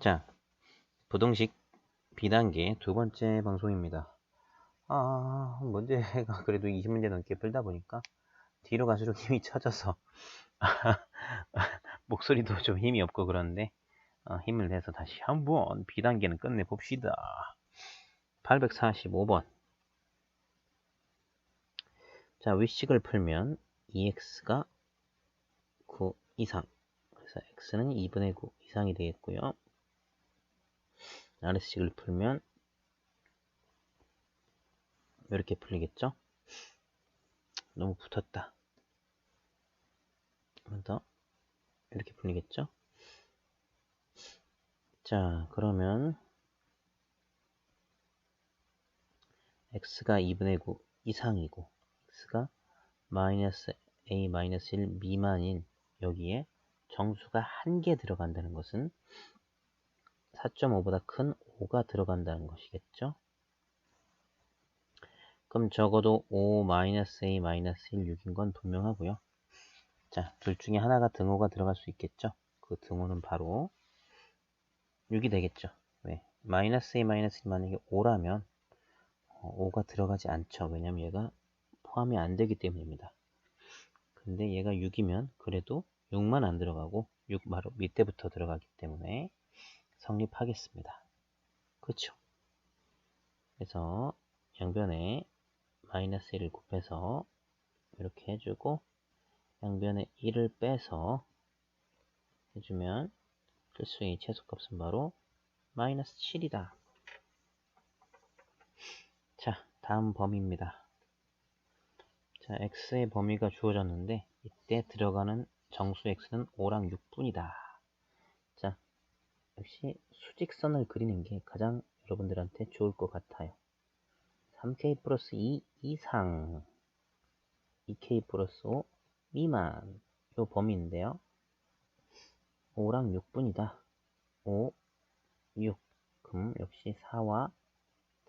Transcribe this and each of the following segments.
자, 부등식 B단계 두 번째 방송입니다. 문제가 그래도 20문제 넘게 풀다 보니까 뒤로 갈수록 힘이 처져서 목소리도 좀 힘이 없고 그런데 힘을 내서 다시 한번 B단계는 끝내봅시다. 845번. 자, 위식을 풀면 2x가 9 이상, 그래서 x는 2분의 9 이상이 되겠고요. R식을 풀면 이렇게 풀리겠죠? 너무 붙었다. 한 번 더. 이렇게 풀리겠죠? 자, 그러면 x가 2분의 9 이상이고 x가 마이너스 a 마이너스 1 미만인 여기에 정수가 1개 들어간다는 것은 4.5보다 큰 5가 들어간다는 것이겠죠? 그럼 적어도 5 마이너스 a 마이너스 1 6인 건 분명하고요. 자, 둘 중에 하나가 등호가 들어갈 수 있겠죠? 그 등호는 바로 6이 되겠죠? 왜? 마이너스 a 마이너스 1 만약에 5라면 5가 들어가지 않죠. 왜냐면 얘가 포함이 안 되기 때문입니다. 근데 얘가 6이면 그래도 6만 안 들어가고 6 바로 밑에부터 들어가기 때문에 성립하겠습니다. 그렇죠? 그래서 양변에 마이너스 1을 곱해서 이렇게 해주고 양변에 1을 빼서 해주면 필수의 최소값은 바로 마이너스 7이다. 자, 다음 범위입니다. 자, x의 범위가 주어졌는데 이때 들어가는 정수 x는 5랑 6분이다. 자, 역시 수직선을 그리는 게 가장 여러분들한테 좋을 것 같아요. 3k 플러스 2 이상, 2k 플러스 5 미만, 요 범위인데요. 5랑 6분이다. 5, 6. 그럼 역시 4와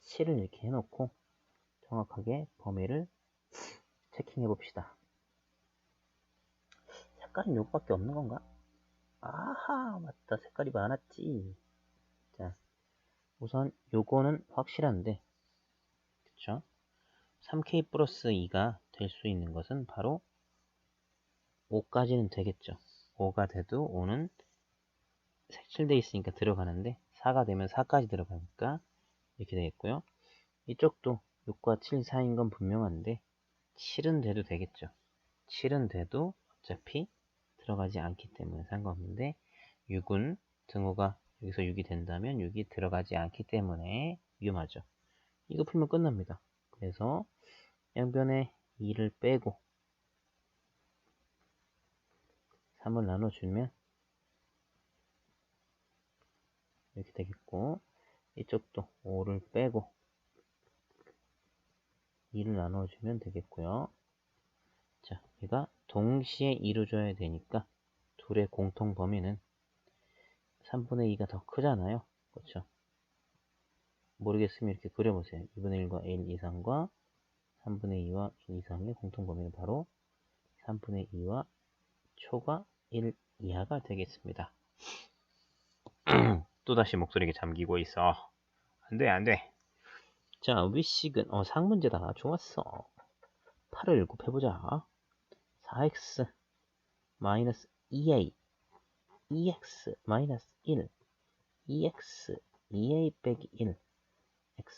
7을 이렇게 해놓고 정확하게 범위를 체킹해 봅시다. 색깔은 요거밖에 없는 건가? 아하, 맞다. 색깔이 많았지. 자, 우선 요거는 확실한데, 그쵸? 3k 플러스 2가 될 수 있는 것은 바로 5까지는 되겠죠. 5가 돼도 5는 색칠되어 있으니까 들어가는데 4가 되면 4까지 들어가니까 이렇게 되겠고요. 이쪽도 6과 7 사이인 건 분명한데 7은 돼도 되겠죠. 7은 돼도 어차피 들어가지 않기 때문에 상관없는데 6은 등호가 여기서 6이 된다면 6이 들어가지 않기 때문에 위험하죠. 이거 풀면 끝납니다. 그래서 양변에 2를 빼고 3을 나눠주면 이렇게 되겠고 이쪽도 5를 빼고 2를 나눠주면 되겠고요. 자, 얘가 동시에 이루어져야 되니까 둘의 공통 범위는 3분의 2가 더 크잖아요. 그렇죠? 모르겠으면 이렇게 그려보세요. 2분의 1과 1 이상과 3분의 2와 1 이상의 공통 범위는 바로 3분의 2와 초과 1 이하가 되겠습니다. 또다시 목소리가 잠기고 있어. 안돼 안돼. 자, 위식은 상문제다. 좋았어. 8을 곱해보자. 4x 마이너스 2a 2x 마이너스 1 2x 2a 빼기 1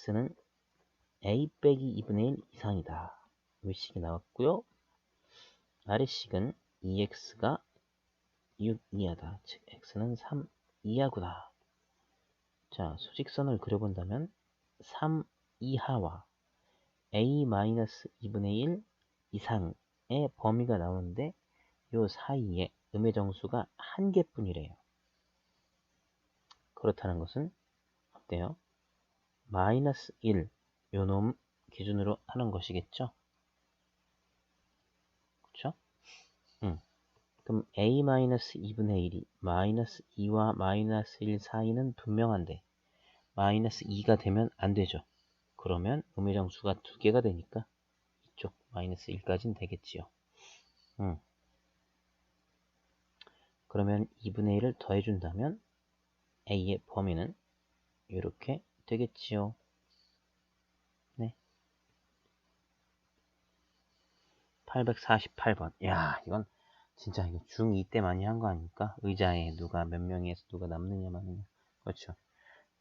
x는 a 빼기 2분의 1 이상이다. 위식이 나왔고요. 아래식은 2x가 6 이하다. 즉 x는 3 이하구나. 자, 수직선을 그려본다면 3 이하와 a-2분의 1 이상의 범위가 나오는데 요 사이에 음의 정수가 1개뿐이래요. 그렇다는 것은 어때요? 마이너스 1 요 놈 기준으로 하는 것이겠죠? 그쵸? 그럼 a-2분의 1이 마이너스 2와 마이너스 1 사이는 분명한데 마이너스 2가 되면 안 되죠. 그러면 음의 정수가 2개가 되니까 이쪽 마이너스 1까지는 되겠지요. 그러면 2분의 1을 더해준다면 A의 범위는 이렇게 되겠지요. 네. 848번. 야, 이건 진짜 이거 중2 때 많이 한 거 아닙니까? 의자에 누가 몇 명에서 누가 남느냐 마느냐. 그렇죠.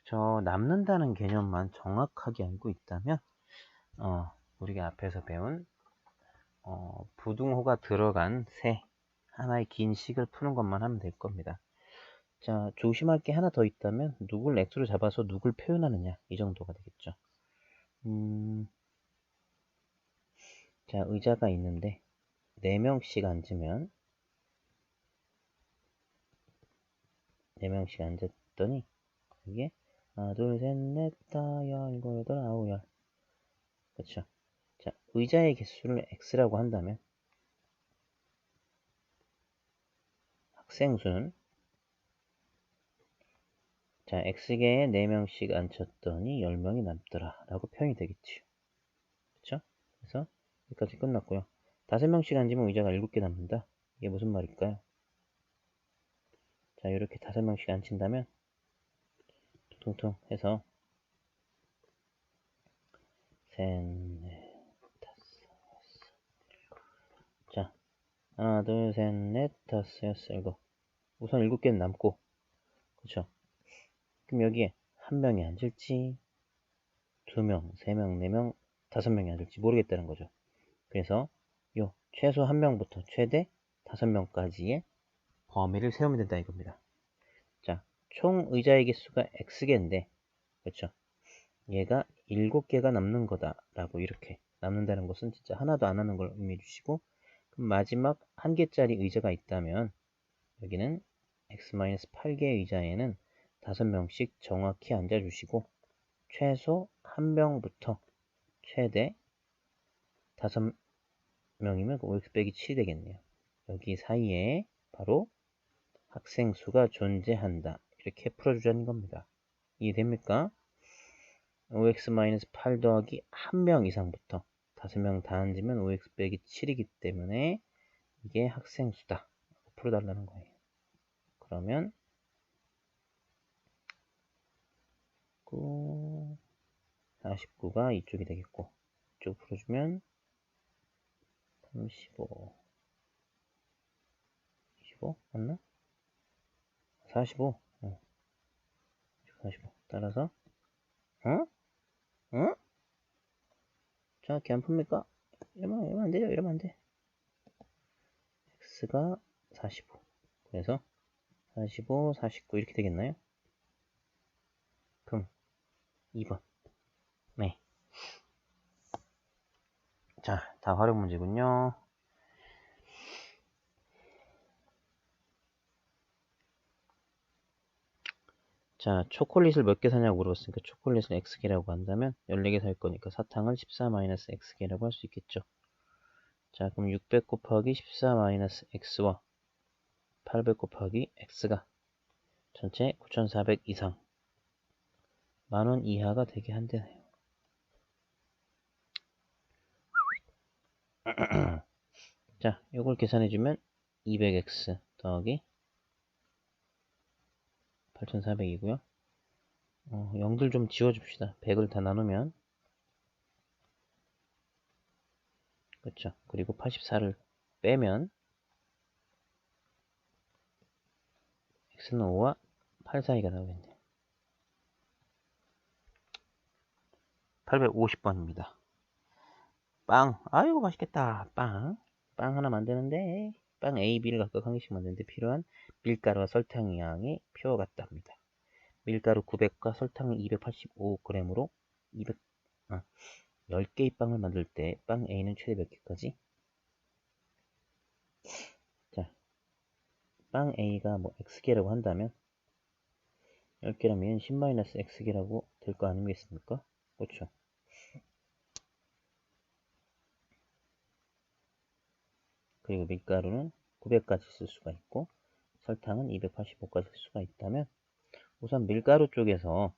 저 남는다는 개념만 정확하게 알고 있다면 우리가 앞에서 배운 부등호가 들어간 새 하나의 긴 식을 푸는 것만 하면 될 겁니다. 자, 조심할 게 하나 더 있다면 누굴 x로 잡아서 누굴 표현하느냐 이 정도가 되겠죠. 자, 의자가 있는데 4명씩 앉으면 4명씩 앉았더니 이게 하나, 둘, 셋, 넷, 다, 여, 일곱, 여덟, 아홉, 열. 그렇죠. 자, 의자의 개수를 x라고 한다면 학생 수는 자, x개에 4명씩 앉혔더니 10명이 남더라 라고 표현이 되겠지요. 그쵸? 그래서 여기까지 끝났고요. 5명씩 앉으면 의자가 7개 남는다. 이게 무슨 말일까요? 자, 이렇게 5명씩 앉힌다면 퉁퉁 해서 셋, 넷, 다섯, 여섯. 자, 하나, 둘, 셋, 넷, 다섯, 여섯, 일곱. 우선 7개는 남고, 그쵸? 그럼 여기에 1명이 앉을지, 2명, 3명, 4명, 5명이 앉을지 모르겠다는 거죠. 그래서 요 최소 1명부터 최대 5명까지의 범위를 세우면 된다 이겁니다. 자, 총 의자의 개수가 x개인데, 그렇죠? 얘가 7개가 남는 거다라고 이렇게 남는다는 것은 진짜 하나도 안 하는 걸 의미해 주시고, 그럼 마지막 1개짜리 의자가 있다면 여기는 x-8개의 의자에는 5명씩 정확히 앉아주시고 최소 1명부터 최대 5명이면 5x 빼기 7이 되겠네요. 여기 사이에 바로 학생 수가 존재한다. 이렇게 풀어주자는 겁니다. 이해됩니까? 5x-8 더하기 1명 이상부터 5명 다 앉으면 5x 빼기 7이기 때문에 이게 학생 수다. 풀어달라는 거예요. 그러면 49가 이쪽이 되겠고, 이쪽 풀어주면 35, 25 맞나? 45. 45. 따라서 어? 정확히 안 풉니까? 이러면 안 되죠. 이러면 안 돼. x가 45. 그래서 45, 49 이렇게 되겠나요? 그럼 2번. 네. 자, 다 활용 문제군요. 자, 초콜릿을 몇 개 사냐고 물어봤으니까 초콜릿을 x개라고 한다면 14개 살 거니까 사탕을 14-x개라고 할 수 있겠죠. 자, 그럼 600 곱하기 14-x와 800 곱하기 x가 전체 9,400 이상 10,000원 이하가 되게 한대네요. 자, 이걸 계산해주면 200x 더하기 8,400이고요. 0들 좀 지워줍시다. 100을 다 나누면 그렇죠. 그리고 84를 빼면 x는 5와 8 사이가 나오겠네요. 850번입니다. 빵. 아이고 맛있겠다. 빵 하나 만드는데 빵 A, B를 각각 한 개씩 만드는데 필요한 밀가루와 설탕 양이 표와 같답니다. 밀가루 900과 설탕 285g으로 10개의 빵을 만들 때 빵 A는 최대 몇 개까지? 자, 빵 A가 뭐 X개라고 한다면 10개라면 10-X개라고 될 거 아니겠습니까? 그렇죠. 그리고 밀가루는 900까지 쓸 수가 있고 설탕은 285까지 쓸 수가 있다면 우선 밀가루 쪽에서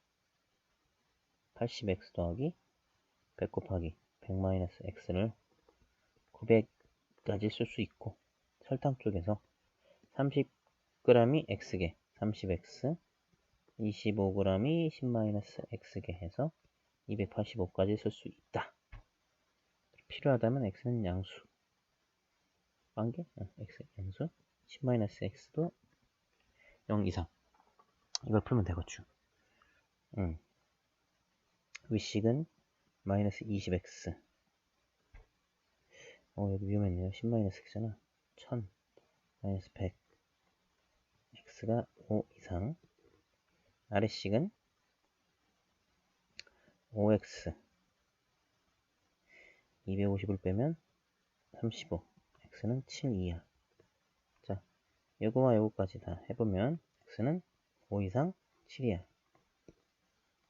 80x 더하기 100 곱하기 100-x를 900까지 쓸 수 있고 설탕 쪽에서 30g이 x개 30x 25g이 10-x개 해서 285까지 쓸 수 있다. 필요하다면 x는 양수. 관계? x 양수. 10-x도 0 이상. 이걸 풀면 되겠죠. 위식은 마이너스 20x. 여기 위험했네요. 10-x잖아. 1000 마이너스 100. x가 5 이상. 아래식은 5x 250을 빼면 35. x는 7 이하. 자, 요거와 요거까지 다 해보면 x는 5 이상 7 이하.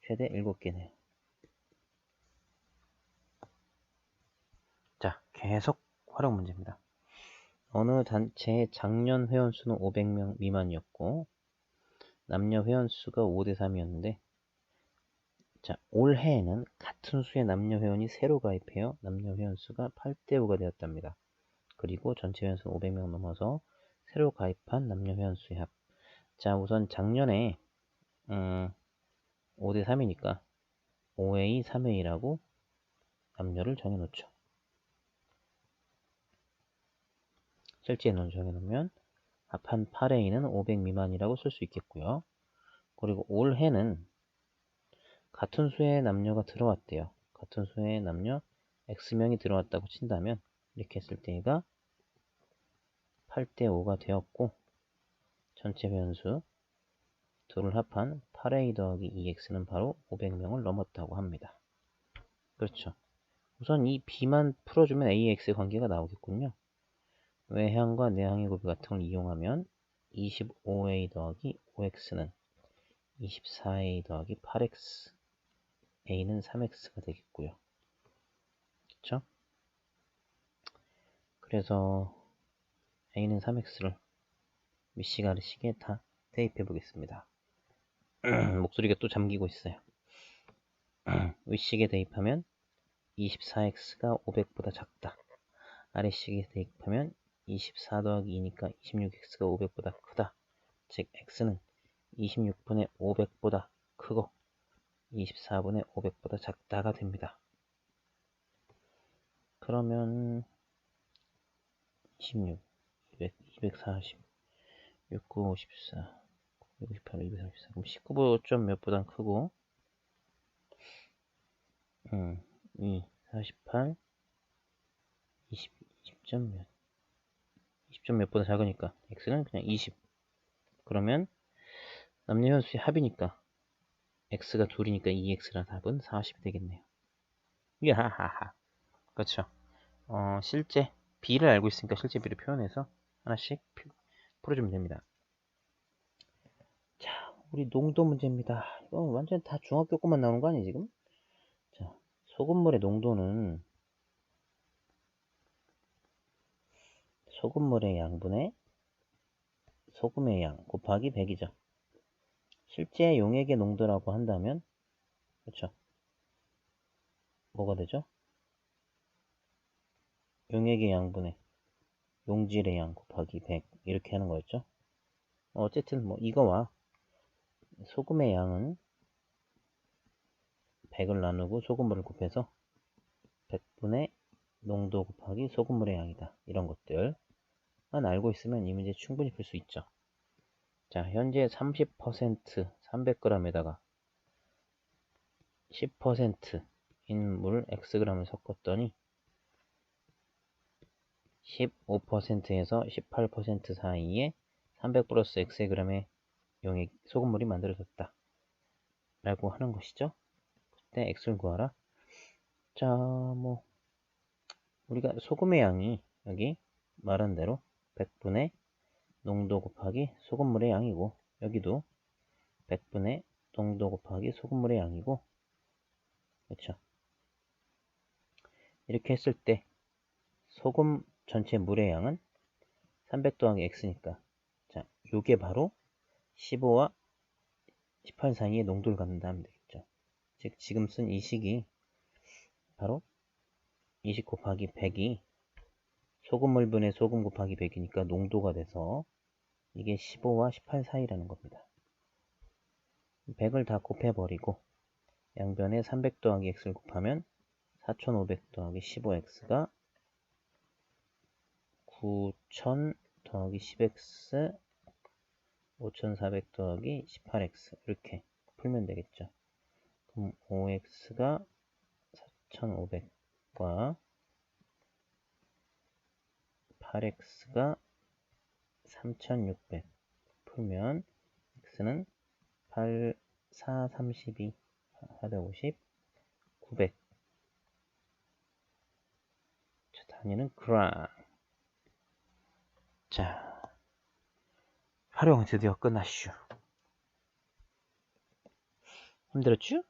최대 7개네요. 자, 계속 활용 문제입니다. 어느 단체의 작년 회원수는 500명 미만이었고 남녀 회원수가 5대3이었는데 자, 올해에는 같은 수의 남녀 회원이 새로 가입해요. 남녀 회원수가 8대5가 되었답니다. 그리고 전체 회원수는 500명 넘어서 새로 가입한 남녀 회원수의 합. 자, 우선 작년에 5대3이니까 5A, 3A라고 남녀를 정해놓죠. 실제 인원을 정해놓으면 합한 8A는 500 미만이라고 쓸 수 있겠고요. 그리고 올해는 같은 수의 남녀가 들어왔대요. 같은 수의 남녀 X명이 들어왔다고 친다면 이렇게 했을 때 얘가 8대5가 되었고 전체 회원수 둘을 합한 8A 더하기 2X는 바로 500명을 넘었다고 합니다. 그렇죠. 우선 이 B만 풀어주면 AX의 관계가 나오겠군요. 외향과 내향의 곱비 같은 걸 이용하면 25A 더하기 5X는 24A 더하기 8X A는 3X가 되겠고요. 그쵸? 그래서 A는 3X를 위식 아래식에 다 대입해 보겠습니다. 목소리가 또 잠기고 있어요. 위식에 대입하면 24X가 500보다 작다. 아래식에 대입하면 24 더하기 2니까 26X가 500보다 크다. 즉 X는 26분의 500보다 크고 24분의 500보다 작다가 됩니다. 그러면 26, 200, 240, 69, 54, 158, 234 그럼 19점 몇보단 크고 2, 48, 20점 몇 20점 몇보다 작으니까 X는 그냥 20. 그러면 남녀 현수의 합이니까 X가 둘이니까 2X라 답은 40이 되겠네요. 야하하하. 그렇죠. 실제 B를 알고 있으니까 실제 B를 표현해서 하나씩 풀어주면 됩니다. 자, 우리 농도 문제입니다. 이건 완전 다 중학교 것만 나오는 거 아니에요, 지금? 자, 소금물의 농도는 소금물의 양분의 소금의 양 곱하기 100이죠. 실제 용액의 농도라고 한다면, 그렇죠? 뭐가 되죠? 용액의 양분의 용질의 양 곱하기 100 이렇게 하는 거였죠. 어쨌든 뭐 이거와 소금의 양은 100을 나누고 소금물을 곱해서 100분의 농도 곱하기 소금물의 양이다. 이런 것들만 알고 있으면 이 문제 충분히 풀 수 있죠. 자, 현재 30% 300g에다가 10%인 물 Xg을 섞었더니 15%에서 18% 사이에 300 플러스 Xg의 용액 소금물이 만들어졌다. 라고 하는 것이죠. 그때 X를 구하라. 자, 뭐 우리가 소금의 양이 여기 말한 대로 100분의 농도 곱하기 소금물의 양이고 여기도 100분의 농도 곱하기 소금물의 양이고 그렇죠. 이렇게 했을 때 소금 전체 물의 양은 300 더하기 X니까 자, 요게 바로 15와 18 사이에 농도를 갖는다 하면 되겠죠. 즉 지금 쓴 이 식이 바로 20 곱하기 100이 소금물분의 소금 곱하기 100이니까 농도가 돼서 이게 15와 18 사이라는 겁니다. 100을 다 곱해버리고 양변에 300 더하기 x를 곱하면 4500 더하기 15x가 9000 더하기 10x 5400 더하기 18x 이렇게 풀면 되겠죠. 그럼 5x가 4500과 8x가 3600 풀면 x는 8, 4, 32, 450, 900. 자, 단위는 그람. 자, 활용 드디어 끝났슈. 힘들었쥬?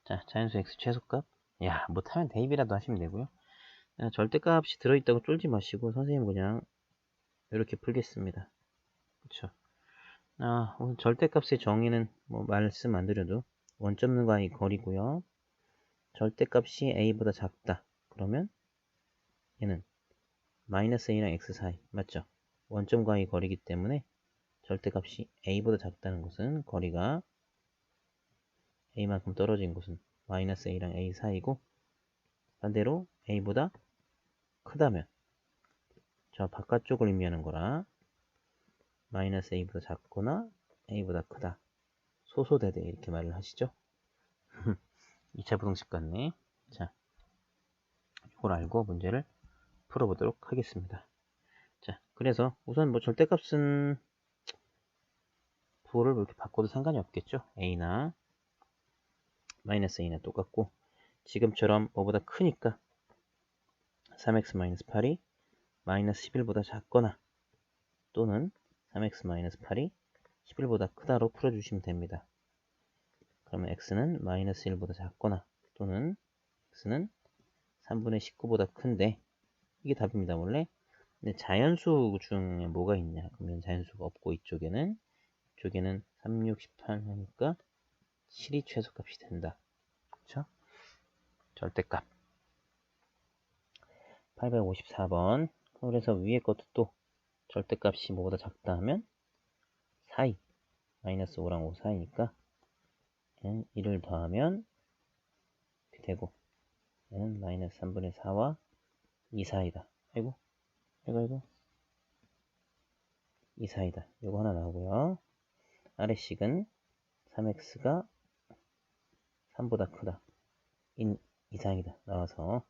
자, 자연수 x 최소값. 야, 못하면 대입이라도 하시면 되고요. 절대값이 들어있다고 쫄지 마시고 선생님 그냥 이렇게 풀겠습니다. 그쵸? 오늘 절대값의 정의는 뭐 말씀 안 드려도 원점과의 거리고요. 절대값이 a보다 작다. 그러면 얘는 마이너스 a랑 x 사이 맞죠? 원점과의 거리이기 때문에 절대값이 a보다 작다는 것은 거리가 a만큼 떨어진 곳은 마이너스 a랑 a 사이고 반대로 a보다 크다면 저 바깥쪽을 의미하는 거라 마이너스 a보다 작거나 a보다 크다. 소소대대 이렇게 말을 하시죠. 2차 부등식 같네. 자, 이걸 알고 문제를 풀어보도록 하겠습니다. 자, 그래서 우선 뭐 절대값은 부호를 이렇게 바꿔도 상관이 없겠죠. a나 마이너스 a나 똑같고 지금처럼 뭐보다 크니까 3x-8이 마이너스 11보다 작거나 또는 3x-8이 11보다 크다로 풀어주시면 됩니다. 그러면 x는 마이너스 1보다 작거나 또는 x는 3분의 19보다 큰데 이게 답입니다. 원래 근데 자연수 중에 뭐가 있냐 그러면 자연수가 없고 이쪽에는 3, 6, 18 하니까 7이 최소값이 된다. 그렇죠? 절대값 854번. 그래서 위에 것도 또 절대값이 뭐보다 작다 하면 사이 마이너스 5랑 5 사이니까 얘는 1을 더하면 이렇게 되고 얘는 마이너스 3분의 4와 2 사이다. 아이고 이거 2 사이다. 이거 하나 나오고요. 아래식은 3x가 3보다 크다. 인 이상이다. 나와서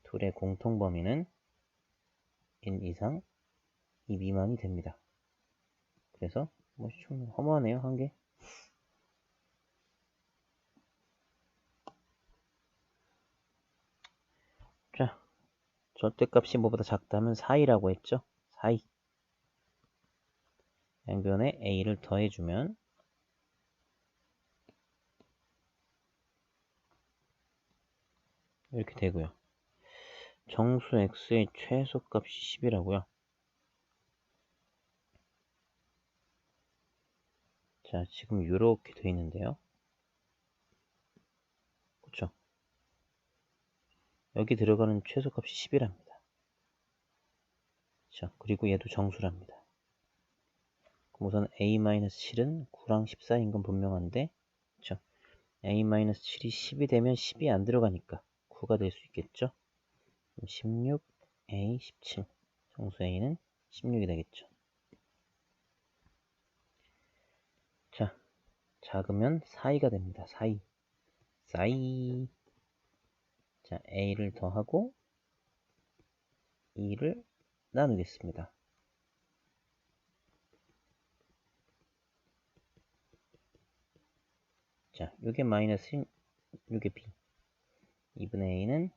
둘의 공통 범위는 인 이상 2 미만이 됩니다. 그래서 뭐 좀 허무하네요. 한 개. 자, 절대값이 뭐보다 작다면 4이라고 했죠. 4이. 양변에 a를 더해주면 이렇게 되고요. 정수 x의 최소값이 10이라고요. 자, 지금 이렇게 돼 있는데요. 그쵸? 여기 들어가는 최소값이 10이랍니다. 자, 그리고 얘도 정수랍니다. 그럼 우선 a-7은 9랑 10 사이인 건 분명한데, 그쵸? a-7이 10이 되면 10이 안 들어가니까 9가 될 수 있겠죠? 16, a, 17. 정수 a는 16이 되겠죠. 자, 작으면 4이가 됩니다. 4이. 4이. 자, a를 더하고 2를 나누겠습니다. 자, 요게 마이너스 6의 b. 2분의 a는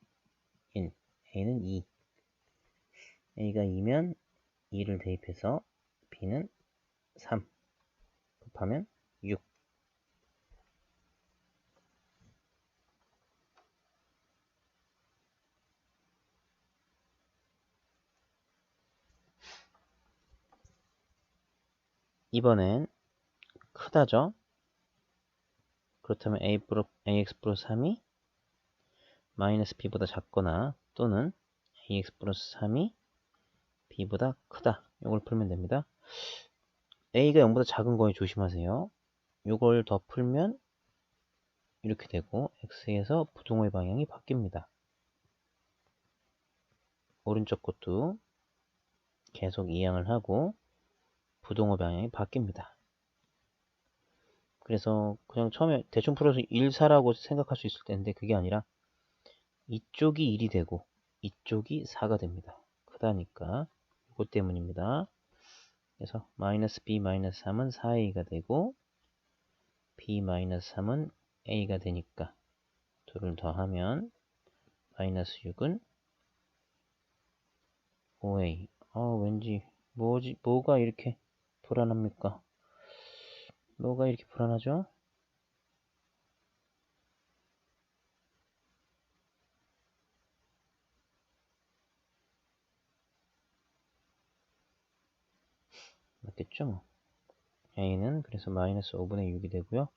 1, a는 2. a가 2면 2를 대입해서 b는 3. 곱하면 6. 이번엔 크다죠? 그렇다면 ax 플러스 3이 마이너스 b보다 작거나 또는 ax 플러스 3이 b보다 크다. 이걸 풀면 됩니다. a가 0보다 작은 거에 조심하세요. 요걸 더 풀면 이렇게 되고 x에서 부동호의 방향이 바뀝니다. 오른쪽 것도 계속 이항을 하고 부동호 방향이 바뀝니다. 그래서 그냥 처음에 대충 풀어서 1, 4라고 생각할 수 있을 텐데 그게 아니라 이쪽이 1이 되고 이쪽이 4가 됩니다. 크다니까 이것 때문입니다. 그래서 마이너스 b 마이너스 3은 4a가 되고 b 마이너스 3은 a가 되니까 둘을 더하면 마이너스 6은 5a. 왠지 뭐가 이렇게 불안합니까? 뭐가 이렇게 불안하죠? 맞겠죠? 뭐. a는 그래서 마이너스 5분의 6이 되고요.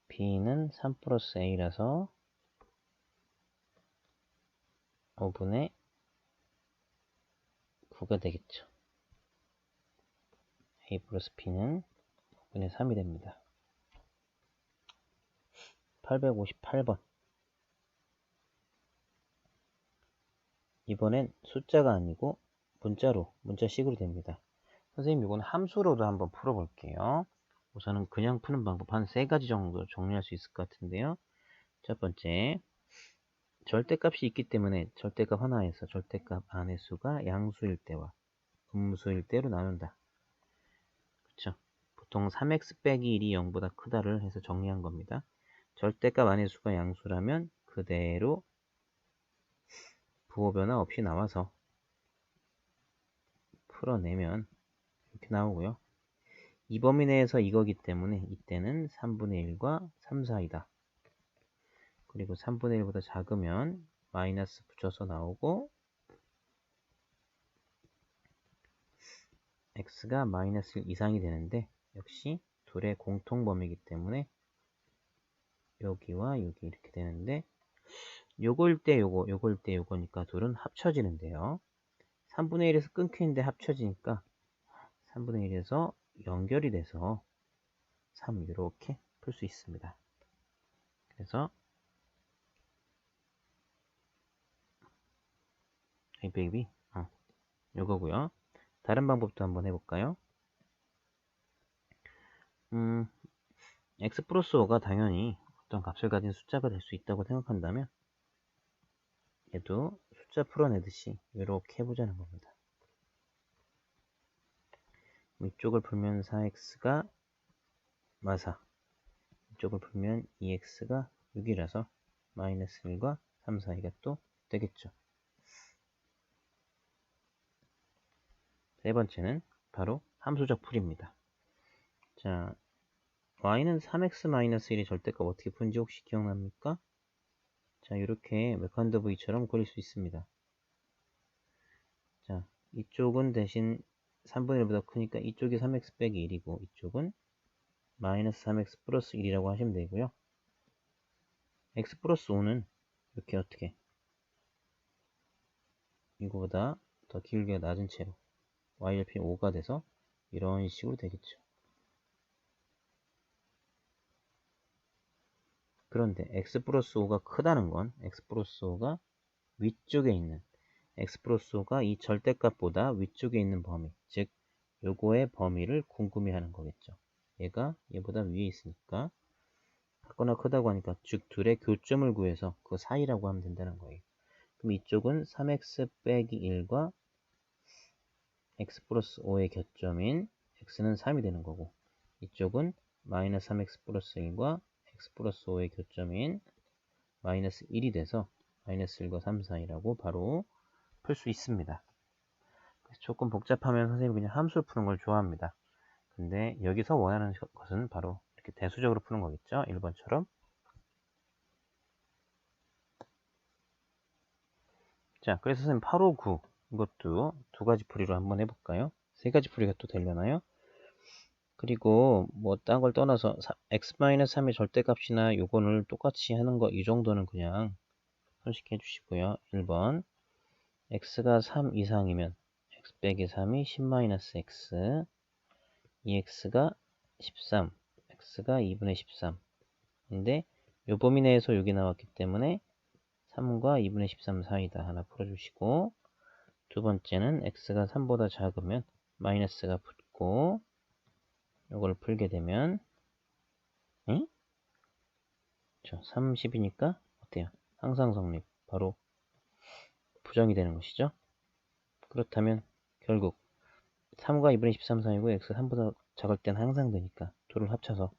b는 3 플러스 a라서 5분의 9가 되겠죠. a 플러스 b는 5분의 3이 됩니다. 858번. 이번엔 숫자가 아니고 문자식으로 됩니다. 선생님 이건 함수로도 한번 풀어볼게요. 우선은 그냥 푸는 방법 한 3가지 정도 정리할 수 있을 것 같은데요. 첫 번째, 절대값이 있기 때문에 절대값 하나에서 절대값 안의 수가 양수일 때와 음수일 때로 나눈다. 그쵸? 보통 3x 빼기 1이 0보다 크다를 해서 정리한 겁니다. 절대값 안의 수가 양수라면 그대로 부호 변화 없이 나와서 풀어내면 이렇게 나오고요. 이 범위 내에서 이거기 때문에 이때는 3분의 1과 3, 4이다. 그리고 3분의 1보다 작으면 마이너스 붙여서 나오고 x가 마이너스 1 이상이 되는데 역시 둘의 공통 범위이기 때문에 여기와 여기 이렇게 되는데 요거일 때 요거, 요거일 때 요거니까 둘은 합쳐지는데요. 3분의 1에서 끊기는데 합쳐지니까 3분의 1에서 연결이 돼서 3 이렇게 풀 수 있습니다. 그래서 a 빼기 요거고요. 다른 방법도 한번 해볼까요? x 플러스 5가 당연히 어떤 값을 가진 숫자가 될 수 있다고 생각한다면 얘도 숫자 풀어내듯이 이렇게 해보자는 겁니다. 이쪽을 풀면 4x가 마사, 이쪽을 풀면 2x가 6이라서 마이너스 1과 3, 4이가 또 되겠죠. 세 번째는 바로 함수적 풀이입니다. 자, y는 3x-1의 절대값 어떻게 푸는지 혹시 기억납니까? 자, 이렇게 메칸더 V처럼 그릴 수 있습니다. 자, 이쪽은 대신 3분의 1보다 크니까 이쪽이 3x 빼기 1이고 이쪽은 마이너스 3x 플러스 1이라고 하시면 되고요. x 플러스 5는 이렇게 어떻게 이거보다 더 길게 낮은 채로 y절편 5가 돼서 이런 식으로 되겠죠. 그런데 x 플러스 5가 크다는 건 x 플러스 5가 위쪽에 있는 x 플러스 5가 이 절대값보다 위쪽에 있는 범위, 즉 요거의 범위를 궁금해하는 거겠죠. 얘가 얘보다 위에 있으니까 같거나 크다고 하니까 즉 둘의 교점을 구해서 그 사이라고 하면 된다는 거예요. 그럼 이쪽은 3x 빼기 1과 x 플러스 5의 교점인 x는 3이 되는 거고 이쪽은 마이너스 3x 플러스 1과 x 플러스 5의 교점인 마이너스 1이 돼서 마이너스 1과 3 사이라고 바로 풀 수 있습니다. 조금 복잡하면 선생님이 그냥 함수를 푸는 걸 좋아합니다. 근데 여기서 원하는 것은 바로 이렇게 대수적으로 푸는 거겠죠. 1번처럼. 자, 그래서 선생님 859 이것도 두 가지 풀이로 한번 해볼까요? 세 가지 풀이가 또 되려나요? 그리고 뭐 딴 걸 떠나서 x-3의 절대값이나 요거를 똑같이 하는 거 이 정도는 그냥 손쉽게 해주시고요. 1번 x가 3 이상이면 x 빼기 3이 10-x 2x가 13, x가 2분의 13. 근데 요 범위 내에서 여기 나왔기 때문에 3과 2분의 13 사이다. 하나 풀어주시고, 두 번째는 x가 3보다 작으면 마이너스가 붙고, 요걸 풀게 되면 30이니까 어때요? 항상 성립. 바로 부정이 되는 것이죠. 그렇다면 결국 3과 2분의 13 사이고 x 3보다 작을 땐 항상 되니까 둘을 합쳐서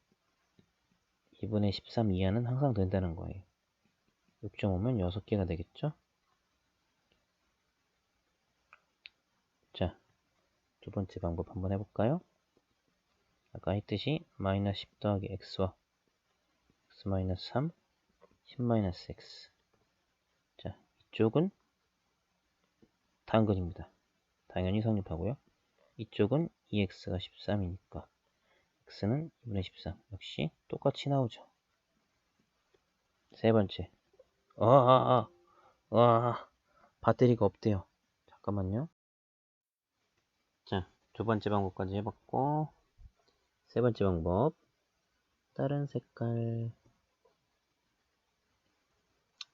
2분의 13 이하는 항상 된다는 거예요. 6.5면 6개가 되겠죠? 자, 두 번째 방법 한번 해볼까요? 아까 했듯이 마이너스 10 더하기 x와 x 마이너스 3, 10 마이너스 x. 자, 이쪽은 당근입니다. 당연히 성립하고요. 이쪽은 2x가 13이니까 x는 2분의 13. 역시 똑같이 나오죠. 세 번째. 배터리가 없대요. 잠깐만요. 자, 두 번째 방법까지 해봤고, 세 번째 방법. 다른 색깔.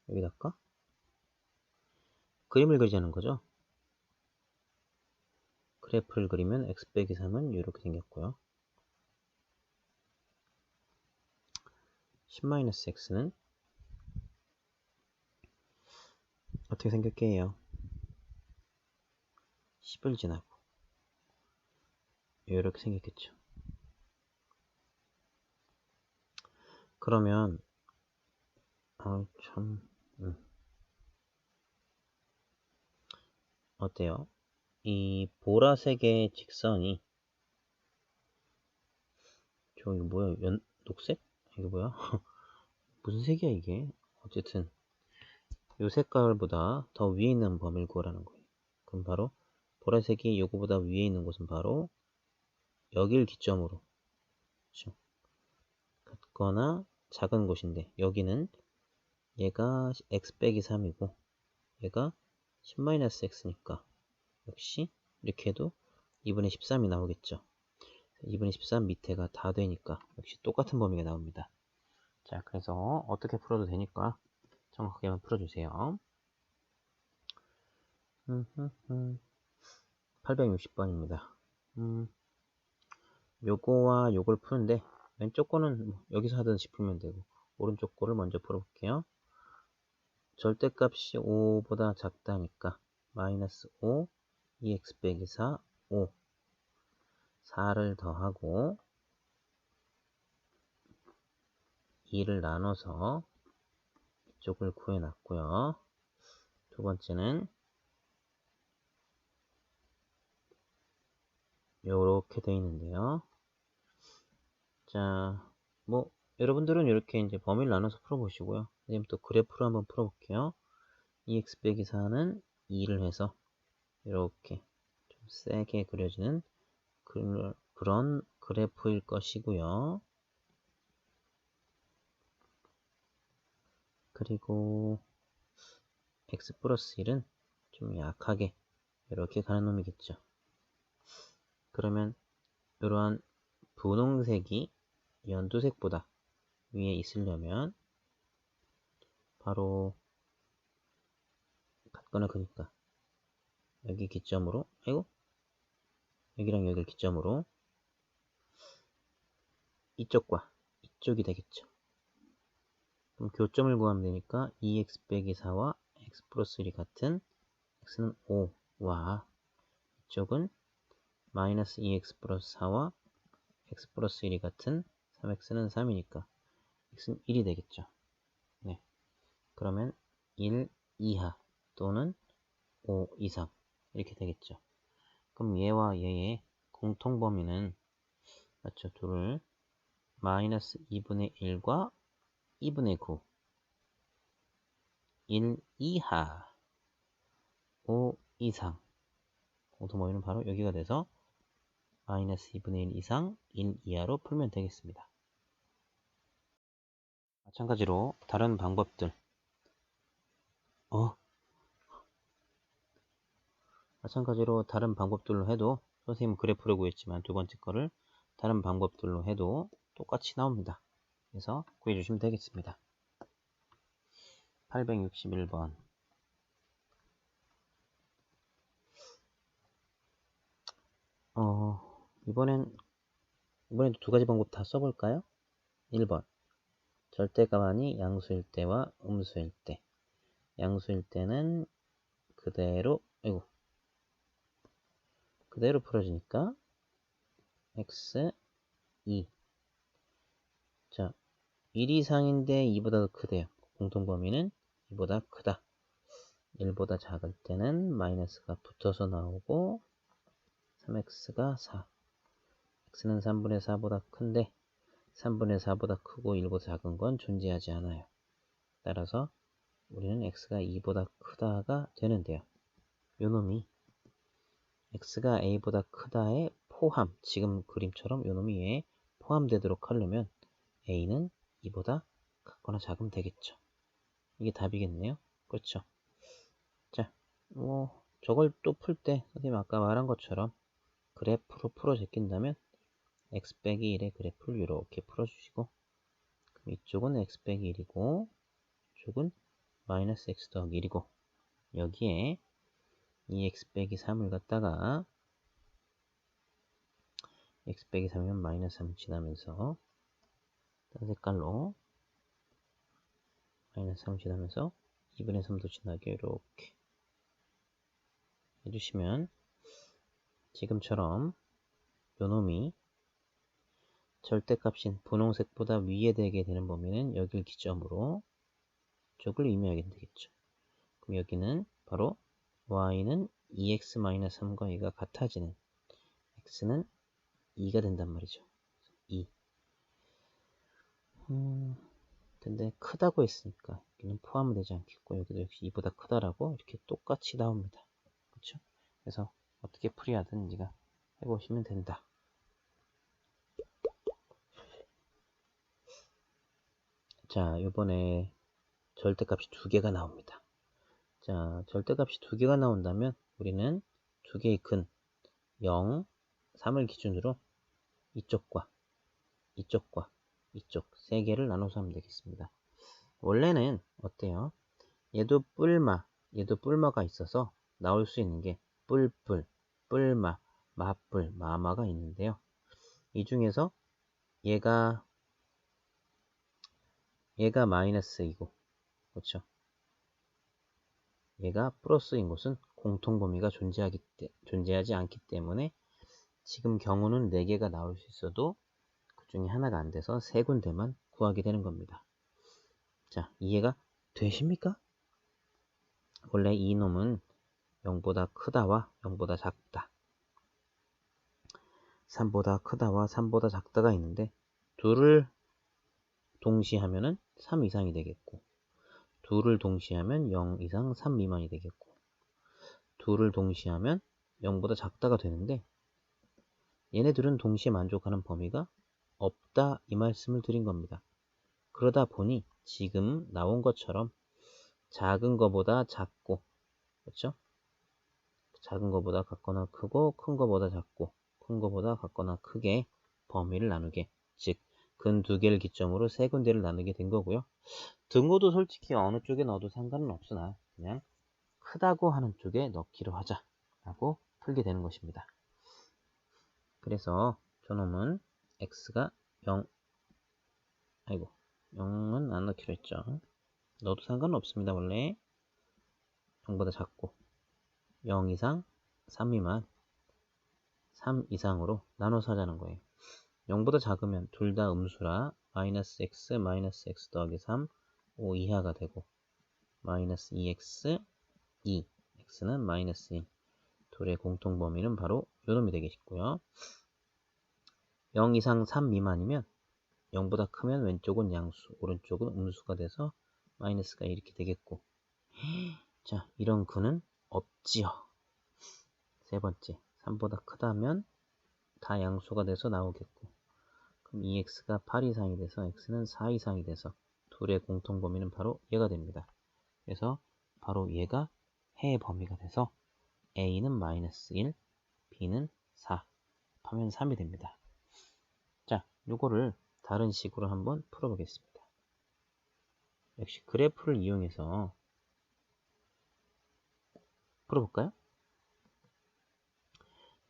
여기다 할까? 그림을 그리자는 거죠. 그래프를 그리면 x 빼기 3은 이렇게 생겼고요. 10-x는 어떻게 생겼게요? 10을 지나고 이렇게 생겼겠죠. 그러면 어때요? 이 보라색의 직선이 이거 뭐야? 녹색? 이게 뭐야? 무슨 색이야 이게? 어쨌든 이 색깔보다 더 위에 있는 범위를 구하라는 거예요. 그럼 바로 보라색이 요거보다 위에 있는 곳은 바로 여길 기점으로, 그렇죠? 같거나 작은 곳인데 여기는 얘가 x 빼기 3이고 얘가 10-x니까 역시 이렇게 해도 2분의 13이 나오겠죠. 2분의 13 밑에가 다 되니까 역시 똑같은 범위가 나옵니다. 자, 그래서 어떻게 풀어도 되니까 정확하게만 풀어주세요. 860번입니다. 요거와 요걸 푸는데 왼쪽 거는 여기서 하든지 풀면 되고 오른쪽 거를 먼저 풀어볼게요. 절대값이 5보다 작다니까 마이너스 5, 2x 빼기 4, 5 4를 더하고 2를 나눠서 이쪽을 구해놨고요. 두 번째는 요렇게 되어 있는데요. 자, 여러분들은 이렇게 이제 범위를 나눠서 풀어보시고요. 그다음 또 그래프로 한번 풀어볼게요. 2x 빼기 4는 2를 해서 이렇게 좀 세게 그려지는 그런 그래프일 것이고요. 그리고 x 플러스 1은 좀 약하게 이렇게 가는 놈이겠죠. 그러면 이러한 분홍색이 연두색보다 위에 있으려면 바로 같거나 그니까 여기 기점으로 여기랑 여기를 기점으로 이쪽과 이쪽이 되겠죠. 그럼 교점을 구하면 되니까 2x 빼기 4와 x 플러스 1이 같은 x는 5와 이쪽은 마이너스 2x 플러스 4와 x 플러스 1이 같은 3x는 3이니까 x는 1이 되겠죠. 네. 그러면 1 이하 또는 5 이상 이렇게 되겠죠. 그럼 얘와 얘의 공통 범위는 맞죠? 둘을 마이너스 2분의 1과 2분의 9 1 이하 5 이상 공통 범위는 바로 여기가 돼서 마이너스 2분의 1 이상 1 이하로 풀면 되겠습니다. 마찬가지로 다른 방법들 마찬가지로 다른 방법들로 해도 선생님 그래프를 구했지만 두 번째 거를 다른 방법들로 해도 똑같이 나옵니다. 그래서 구해주시면 되겠습니다. 861번. 이번에도 두 가지 방법 다 써볼까요? 1번. 절대값 아니 양수일 때와 음수일 때. 양수일 때는 그대로 풀어지니까 x 2. 자, 1 이상인데 2보다 더 크대요. 공통범위는 2보다 크다. 1보다 작을 때는 마이너스가 붙어서 나오고 3x가 4. x는 3분의 4보다 큰데 3분의 4보다 크고 1보다 작은 건 존재하지 않아요. 따라서 우리는 x가 2보다 크다가 되는데요. 요놈이 x가 a보다 크다에 포함, 지금 그림처럼 요놈이 얘에 포함되도록 하려면 a는 2보다 크거나 작으면 되겠죠. 이게 답이겠네요. 그렇죠. 자, 저걸 또 풀 때 선생님 아까 말한 것처럼 그래프로 풀어 제낀다면 x 빼기 1의 그래프를 이렇게 풀어주시고, 그럼 이쪽은 x 빼기 1이고 이쪽은 마이너스 x 더하기 1이고, 여기에 이 x 빼기 3을 갖다가 x 빼기 3이면 마이너스 3 지나면서 딴 색깔로 마이너스 3 지나면서 2분의 3도 지나게 이렇게 해주시면 지금처럼 요놈이 절대값인 분홍색보다 위에 되게 되는 범위는 여기를 기점으로 쪽을 의미하게 되겠죠. 그럼 여기는 바로 y는 2x-3과 2가 같아지는 x는 2가 된단 말이죠. 2. 근데 크다고 했으니까 여기는 포함은 되지 않겠고 여기도 역시 2보다 크다라고 이렇게 똑같이 나옵니다. 그렇죠? 그래서 어떻게 풀이하든 네가 해보시면 된다. 자, 요번에 절대값이 두 개가 나옵니다. 자, 절대값이 두 개가 나온다면 우리는 두 개의 근 0, 3을 기준으로 이쪽과 이쪽 세 개를 나눠서 하면 되겠습니다. 원래는 어때요? 얘도 뿔마가 있어서 나올 수 있는 게 뿔뿔, 뿔마, 마뿔, 마마가 있는데요. 이 중에서 얘가 마이너스이고, 그렇죠? 얘가 플러스인 곳은 공통범위가 존재하지 않기 때문에 지금 경우는 4개가 나올 수 있어도 그 중에 하나가 안 돼서 세 군데만 구하게 되는 겁니다. 자, 이해가 되십니까? 원래 이 놈은 0보다 크다와 0보다 작다, 3보다 크다와 3보다 작다가 있는데 둘을 동시하면은 3 이상이 되겠고, 둘을 동시하면 0 이상 3 미만이 되겠고, 둘을 동시하면 0보다 작다가 되는데 얘네들은 동시에 만족하는 범위가 없다, 이 말씀을 드린 겁니다. 그러다 보니 지금 나온 것처럼 작은 거보다 작고, 그렇죠? 작은 거보다 같거나 크고 큰 거보다 작고 큰 거보다 같거나 크게 범위를 나누게, 즉 근 두 개를 기점으로 세 군데를 나누게 된 거고요. 등호도 솔직히 어느 쪽에 넣어도 상관은 없으나 그냥 크다고 하는 쪽에 넣기로 하자 라고 풀게 되는 것입니다. 그래서 저놈은 x가 0은 안 넣기로 했죠. 넣어도 상관은 없습니다. 원래 0보다 작고 0 이상 3 미만 3 이상으로 나눠서 하자는 거예요. 0보다 작으면 둘 다 음수라 마이너스 x 더하기 3 5 이하가 되고, 마이너스 2x 2 x는 마이너스 1, 둘의 공통범위는 바로 요놈이 되겠고요. 0 이상 3 미만이면 0보다 크면 왼쪽은 양수, 오른쪽은 음수가 돼서 마이너스가 이렇게 되겠고, 자, 이런 근은 없지요. 세 번째, 3보다 크다면 다 양수가 돼서 나오겠고, 그럼 2x가 8 이상이 돼서 x는 4 이상이 돼서 둘의 공통범위는 바로 얘가 됩니다. 그래서 바로 얘가 해의 범위가 돼서 a는 마이너스 1, b는 4 하면 3이 됩니다. 요거를 다른 식으로 한번 풀어보겠습니다. 역시 그래프를 이용해서 풀어볼까요?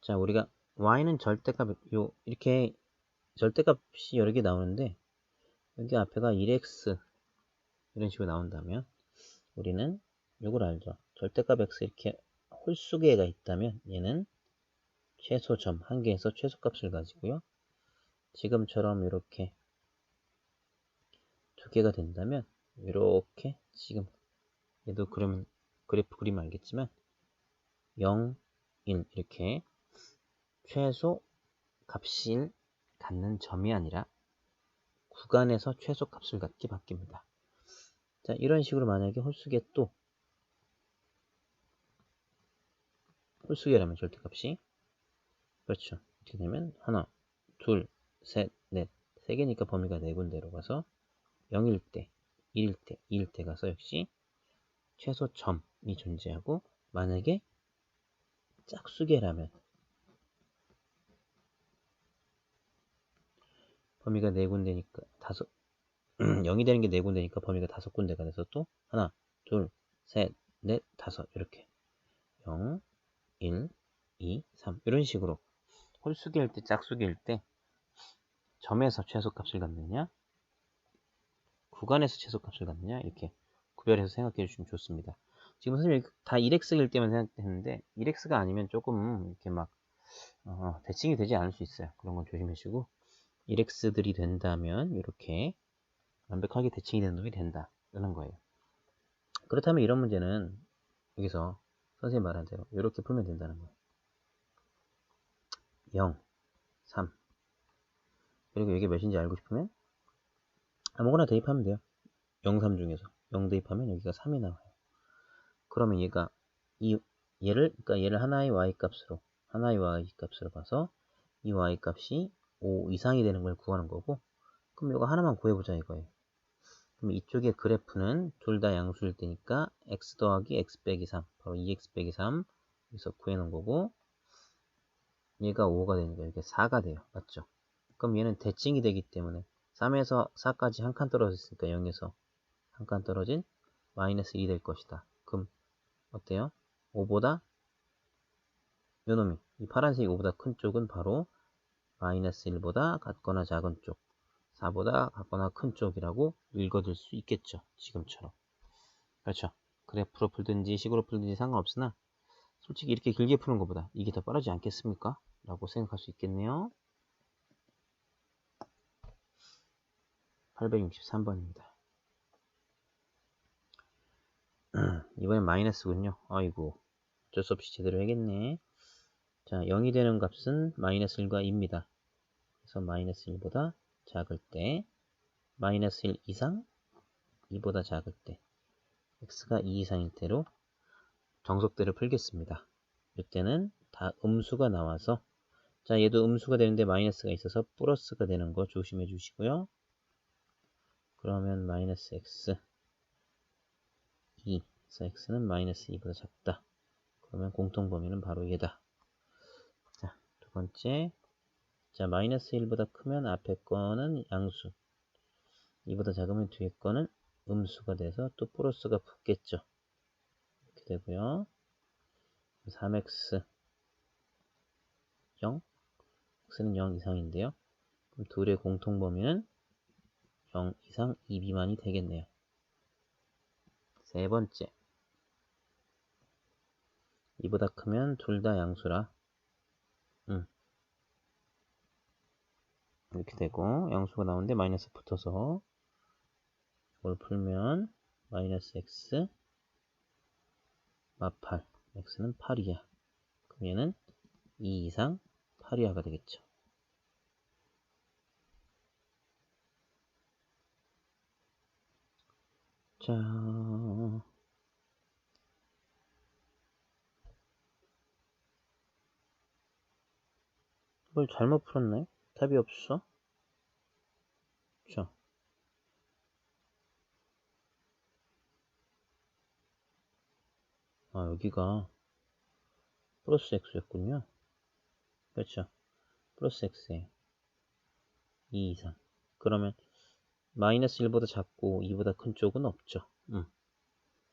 자, 우리가 y는 절대값, 이렇게 절대값이 여러 개 나오는데, 여기 앞에가 1x, 이런 식으로 나온다면, 우리는 요걸 알죠. 절대값 x 이렇게 홀수개가 있다면, 얘는 최소점, 한 개에서 최소값을 가지고요. 지금처럼 이렇게 두 개가 된다면, 이렇게, 지금, 얘도 그러면, 그래프 그리면 알겠지만, 0, 1, 이렇게, 최소 값을 갖는 점이 아니라 구간에서 최소 값을 갖게 바뀝니다. 자, 이런 식으로 만약에 홀수계라면 절대값이 그렇죠. 이렇게 되면 하나, 둘, 셋, 넷, 세 개니까 범위가 네 군데로 가서 0일 때, 1일 때, 2일 때 가서 역시 최소점이 존재하고 만약에 짝수계라면 범위가 네 군데니까 0이 되는 게 네 군데니까 범위가 5군데가 돼서 또 하나, 둘, 셋, 넷, 5 이렇게 0, 1, 2, 3 이런 식으로 홀수기일 때 짝수기일 때 점에서 최소값을 갖느냐 구간에서 최소값을 갖느냐 이렇게 구별해서 생각해 주시면 좋습니다. 지금 선생님이 다 1x일 때만 생각했는데 1x가 아니면 조금 이렇게 막 대칭이 되지 않을 수 있어요. 그런 건 조심하시고 1x들이 된다면 이렇게 완벽하게 대칭이 되는 놈이 된다 이런 거예요. 그렇다면 이런 문제는 여기서 선생님 말한 대로 이렇게 풀면 된다는 거예요. 0, 3 그리고 이게 몇인지 알고 싶으면 아무거나 대입하면 돼요. 0, 3 중에서 0 대입하면 여기가 3이 나와요. 그러면 그러니까 얘를 하나의 y 값으로 봐서 이 y 값이 5 이상이 되는 걸 구하는 거고, 그럼 이거 하나만 구해보자 이거예요. 그럼 이쪽의 그래프는 둘 다 양수일 때니까 x 더하기 x 빼기 3 바로 2x 빼기 3 여기서 구해놓은 거고, 얘가 5가 되니까 이게 4가 돼요. 맞죠? 그럼 얘는 대칭이 되기 때문에 3에서 4까지 한 칸 떨어졌으니까 0에서 한 칸 떨어진 마이너스 1이 될 것이다. 그럼 어때요? 5보다 요놈이 이 파란색이 5보다 큰 쪽은 바로 마이너스 1보다 같거나 작은 쪽 4보다 같거나 큰 쪽이라고 읽어둘 수 있겠죠. 지금처럼. 그렇죠. 그래프로 풀든지 식으로 풀든지 상관없으나 솔직히 이렇게 길게 푸는 것보다 이게 더 빠르지 않겠습니까? 라고 생각할 수 있겠네요. 863번입니다. 이번엔 마이너스군요. 아이고 어쩔 수 없이 제대로 해야겠네. 자, 0이 되는 값은 마이너스 1과 2입니다. 그래서 마이너스 1보다 작을 때 마이너스 1 이상 2보다 작을 때 x가 2 이상일 때로 정석대로 풀겠습니다. 이때는 다 음수가 나와서 자, 얘도 음수가 되는데 마이너스가 있어서 플러스가 되는 거 조심해 주시고요. 그러면 마이너스 x 2 그래서 x는 마이너스 2보다 작다. 그러면 공통범위는 바로 얘다. 자, 두 번째 자, 마이너스 1보다 크면 앞에 거는 양수 2보다 작으면 뒤에 거는 음수가 돼서 또 플러스가 붙겠죠. 이렇게 되고요. 3x 0 x는 0 이상인데요. 그럼 둘의 공통범위는 0 이상 2 미만이 되겠네요. 세 번째 2보다 크면 둘 다 양수라 이렇게 되고 양수가 나오는데 마이너스 붙어서 이걸 풀면 마이너스 x 마 8 x는 8이야. 그럼 얘는 2 이상 8이하가 되겠죠. 자, 이걸 잘못 풀었네. 답이 없어. 그쵸? 아, 여기가 플러스 x였군요. 그렇죠? 플러스 x예요. 2 이상. 그러면 마이너스 1보다 작고 2보다 큰 쪽은 없죠.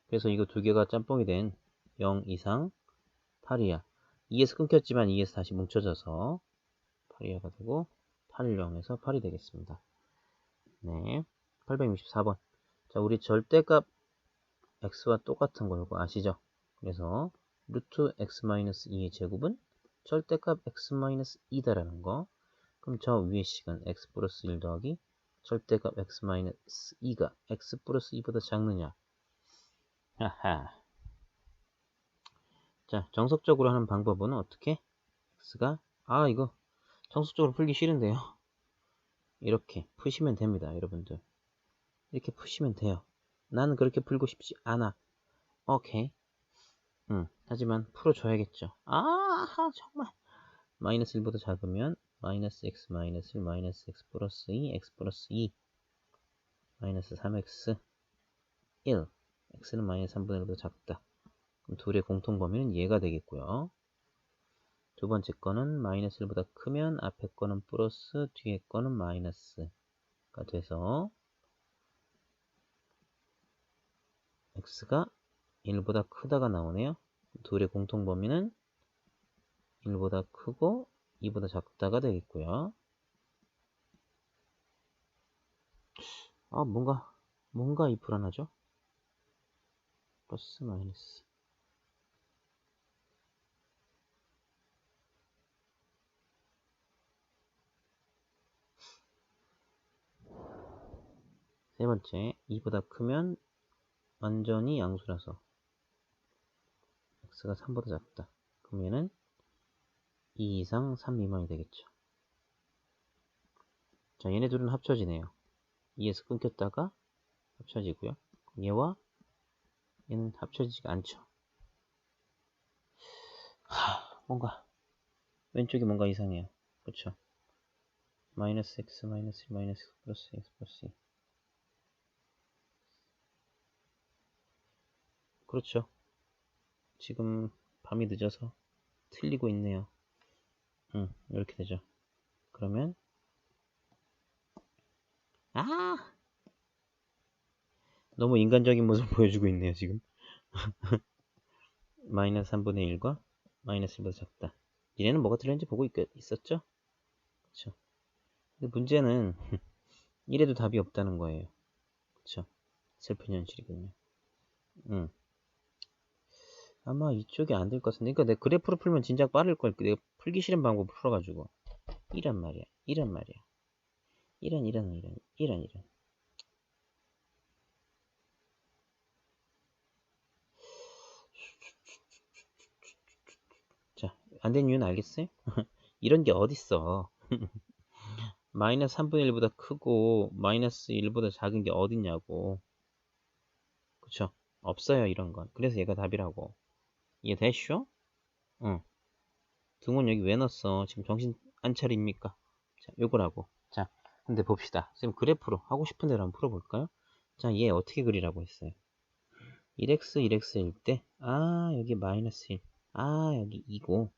그래서 이거 두 개가 짬뽕이 된 0 이상 8이야. 2에서 끊겼지만 2에서 다시 뭉쳐져서 8이야가 되고 8, 0에서 8이 되겠습니다. 네, 864번. 자, 우리 절대값 x와 똑같은 거 이거 아시죠? 그래서 루트 x-2의 제곱은 절대값 x-2다라는 거. 그럼 저 위의 식은 x 플러스 1 더하기 절대값 x-2가 x 플러스 2보다 작느냐? 하하. 자, 정석적으로 하는 방법은 어떻게? x가 이거 정석적으로 풀기 싫은데요. 이렇게 푸시면 됩니다, 여러분들. 이렇게 푸시면 돼요. 나는 그렇게 풀고 싶지 않아. 오케이. 하지만 풀어줘야겠죠. 정말. 마이너스 1보다 작으면 마이너스 x 마이너스 1 마이너스 x 플러스 2 x 플러스 2 마이너스 3x 1 x는 마이너스 3분의 1보다 작다. 그럼 둘의 공통 범위는 얘가 되겠고요. 두 번째 거는 마이너스 1보다 크면 앞에 거는 플러스 뒤에 거는 마이너스가 돼서 x가 1보다 크다가 나오네요. 둘의 공통 범위는 1보다 크고 2보다 작다가 되겠고요. 뭔가 이 불안하죠? 플러스 마이너스. 세 번째, 2보다 크면 완전히 양수라서 x가 3보다 작다. 그럼 얘는 2 이상 3 미만이 되겠죠. 자, 얘네 둘은 합쳐지네요. 2에서 끊겼다가 합쳐지고요. 얘와 얘는 합쳐지지가 않죠. 뭔가 왼쪽이 뭔가 이상해요. 그렇죠? 마이너스 x 마이너스 1 마이너스 x 플러스 x 플러스 2. 그렇죠. 지금 밤이 늦어서 틀리고 있네요. 이렇게 되죠. 그러면 너무 인간적인 모습을 보여주고 있네요, 지금. 마이너스 3분의 1과 마이너스 1보다 작다. 얘네는 뭐가 틀렸는지 보고 있었죠? 그쵸. 근데 문제는 이래도 답이 없다는 거예요. 그쵸. 슬픈 현실이군요. 아마 이쪽이 안 될 것 같은데. 그러니까 내 그래프로 풀면 진작 빠를 걸. 내가 풀기 싫은 방법 풀어가지고. 이란 말이야. 이란. 자, 안 된 이유는 알겠어요? 이런 게 어딨어. 마이너스 3분의 1보다 크고 마이너스 1보다 작은 게 어딨냐고. 그쵸? 없어요, 이런 건. 그래서 얘가 답이라고. 이해되시죠? 응. 등원 여기 왜 넣었어? 지금 정신 안 차립니까? 자, 요거라고. 자, 근데 봅시다. 지금 그래프로 하고 싶은 대로 한번 풀어볼까요? 자, 얘 어떻게 그리라고 했어요? 1x, 1x일 때, 여기 마이너스 1. 여기 2고,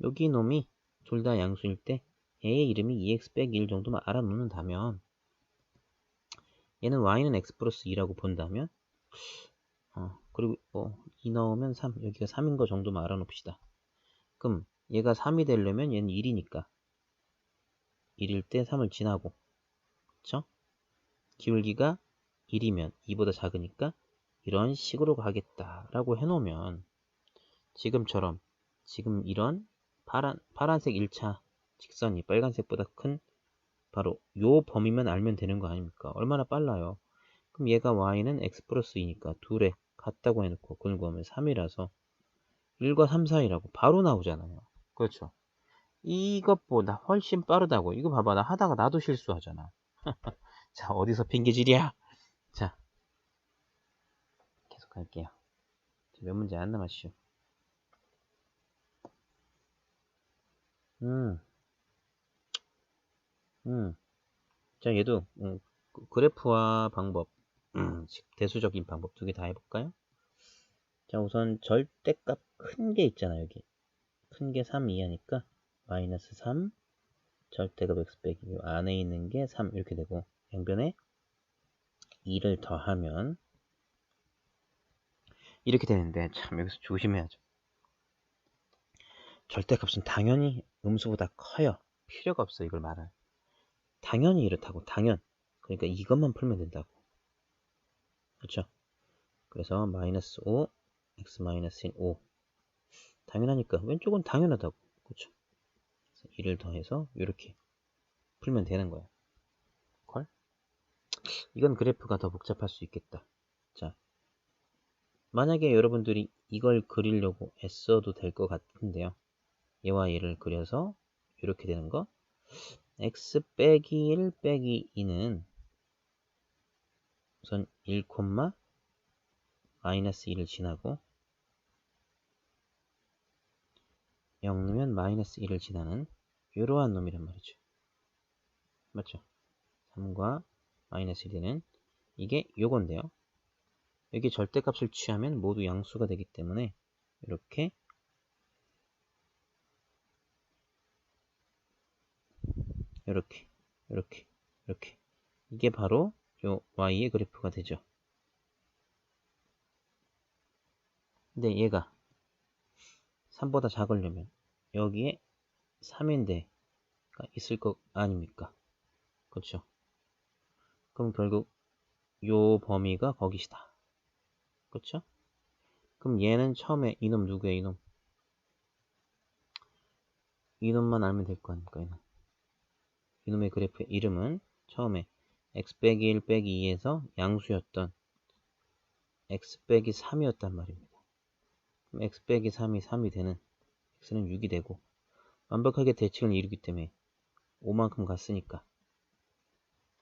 여기 놈이 둘 다 양수일 때, 얘의 이름이 2x 빼기 1 정도만 알아놓는다면, 얘는 y는 x 플러스 2라고 본다면, 그리고 2 넣으면 3, 여기가 3인 거 정도만 알아놓읍시다. 그럼 얘가 3이 되려면 얘는 1이니까 1일 때 3을 지나고, 그쵸? 기울기가 1이면 2보다 작으니까 이런 식으로 가겠다라고 해놓으면 지금처럼 지금 이런 파란색 1차 직선이 빨간색보다 큰 바로 요 범위만 알면 되는 거 아닙니까? 얼마나 빨라요. 그럼 얘가 y는 x 플러스 2니까 둘에 같다고 해놓고 그걸 구하면 3이라서 1과 3 사이라고 바로 나오잖아요. 그렇죠? 이것보다 훨씬 빠르다고. 이거 봐봐. 나 하다가 나도 실수하잖아. 자, 어디서 핑계질이야? 자, 계속 할게요. 몇 문제 안 남았슈. 자, 얘도 그래프와 방법, 대수적인 방법 두 개 다 해볼까요? 자, 우선 절대값 큰 게 있잖아, 여기. 큰 게 3 이하니까 마이너스 3 절대값 x 빼기 요 안에 있는 게 3 이렇게 되고 양변에 2를 더하면 이렇게 되는데 참 여기서 조심해야죠. 절대값은 당연히 음수보다 커요. 필요가 없어 이걸 말할. 당연히 이렇다고 당연. 그러니까 이것만 풀면 된다고. 그렇죠? 그래서 마이너스 5 x 마이너스 1 5 당연하니까 왼쪽은 당연하다고. 그렇죠? 2를 더해서 이렇게 풀면 되는 거야. 콜? 이건 그래프가 더 복잡할 수 있겠다. 자, 만약에 여러분들이 이걸 그리려고 애써도 될 것 같은데요. 얘와 얘를 그려서 이렇게 되는 거. x 빼기 1 빼기 2는 우선 1, 마이너스 2를 지나고 0 넣으면 마이너스 1을 지나는 이러한 놈이란 말이죠. 맞죠? 3과 마이너스 1은 이게 요건데요. 여기 절대값을 취하면 모두 양수가 되기 때문에 이렇게 이렇게 이게 바로 요 y의 그래프가 되죠. 근데 얘가 3보다 작으려면 여기에 3인데가 있을 것 아닙니까? 그렇죠? 그럼 결국 요 범위가 거기시다. 그렇죠? 그럼 얘는 처음에 이놈 누구야 이놈? 이놈만 알면 될 거 아닙니까? 얘는. 이놈의 그래프의 이름은 처음에 x 빼기 1 빼기 2에서 양수였던 x 빼기 3이었단 말입니다. 그럼 x 빼기 3이 3이 되는 x는 6이 되고 완벽하게 대칭을 이루기 때문에 5만큼 갔으니까